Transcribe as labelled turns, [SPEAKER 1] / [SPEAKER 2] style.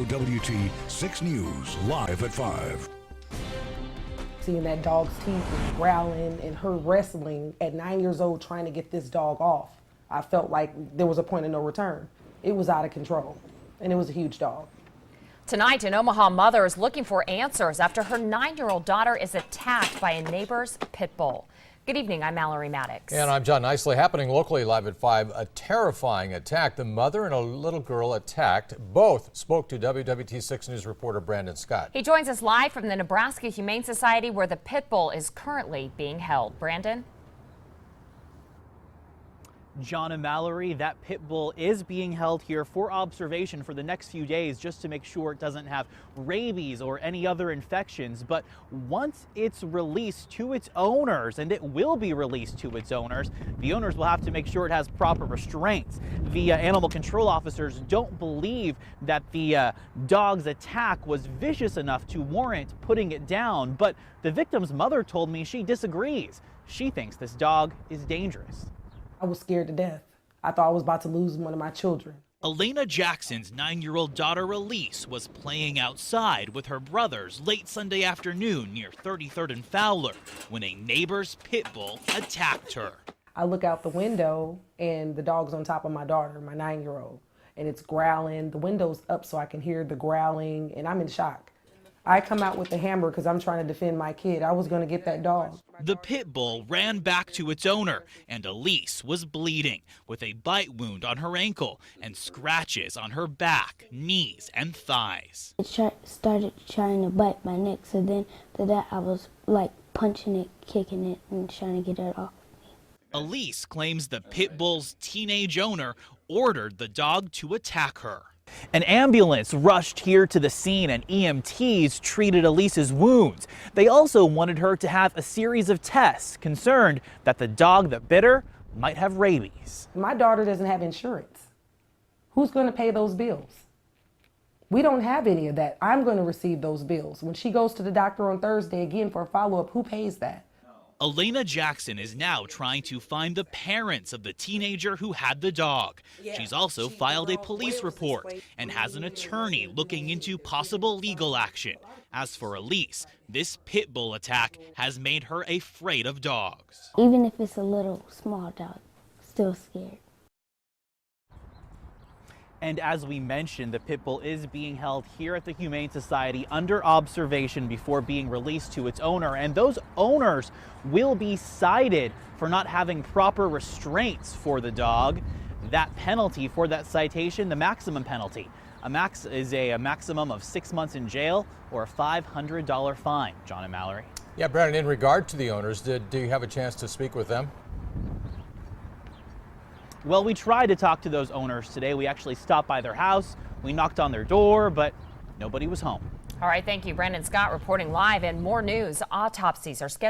[SPEAKER 1] WOWT 6 News, live at 5.
[SPEAKER 2] Seeing that dog's teeth and growling and her wrestling at 9 years old trying to get this dog off, I felt like there was a point of no return. It was out of control, and it was a huge dog.
[SPEAKER 3] Tonight, an Omaha mother is looking for answers after her 9-year-old daughter is attacked by a neighbor's pit bull. Good evening, I'm Mallory Maddox.
[SPEAKER 4] And I'm John Nicely. Happening locally live at 5, a terrifying attack. The mother and a little girl attacked. Both spoke to WWT 6 News reporter Brandon Scott.
[SPEAKER 3] He joins us live from the Nebraska Humane Society where the pit bull is currently being held. Brandon?
[SPEAKER 5] John and Mallory, that pit bull is being held here for observation for the next few days just to make sure it doesn't have rabies or any other infections. But once it's released to its owners, and it will be released to its owners, the owners will have to make sure it has proper restraints. The animal control officers don't believe that the dog's attack was vicious enough to warrant putting it down, but the victim's mother told me she disagrees. She thinks this dog is dangerous.
[SPEAKER 2] I was scared to death. I thought I was about to lose one of my children.
[SPEAKER 6] Elena Jackson's 9-year-old daughter Elise was playing outside with her brothers late Sunday afternoon near 33rd and Fowler when a neighbor's pit bull attacked her.
[SPEAKER 2] I look out the window and the dog's on top of my daughter, my 9-year-old, and it's growling. The window's up so I can hear the growling, and I'm in shock. I come out with the hammer because I'm trying to defend my kid. I was going to get that dog.
[SPEAKER 6] The pit bull ran back to its owner, and Elise was bleeding with a bite wound on her ankle and scratches on her back, knees, and thighs.
[SPEAKER 7] It started trying to bite my neck, so then after that I was like punching it, kicking it, and trying to get it off me.
[SPEAKER 6] Elise claims the pit bull's teenage owner ordered the dog to attack her.
[SPEAKER 5] An ambulance rushed here to the scene and EMTs treated Elise's wounds. They also wanted her to have a series of tests, concerned that the dog that bit her might have rabies.
[SPEAKER 2] My daughter doesn't have insurance. Who's going to pay those bills? We don't have any of that. I'm going to receive those bills. When she goes to the doctor on Thursday again for a follow-up, who pays that?
[SPEAKER 6] Elena Jackson is now trying to find the parents of the teenager who had the dog. She's also filed a police report and has an attorney looking into possible legal action. As for Elise, this pit bull attack has made her afraid of dogs.
[SPEAKER 7] Even if it's a little small dog, still scared.
[SPEAKER 5] And as we mentioned, the pit bull is being held here at the Humane Society under observation before being released to its owner. And those owners will be cited for not having proper restraints for the dog. That penalty for that citation, the maximum penalty, is a maximum of 6 months in jail or a $500 fine. John and Mallory.
[SPEAKER 4] Yeah, Brandon, in regard to the owners, do you have a chance to speak with them?
[SPEAKER 5] Well, we tried to talk to those owners today. We actually stopped by their house. We knocked on their door, but nobody was home.
[SPEAKER 3] All right, thank you. Brandon Scott reporting live, and more news. Autopsies are scheduled.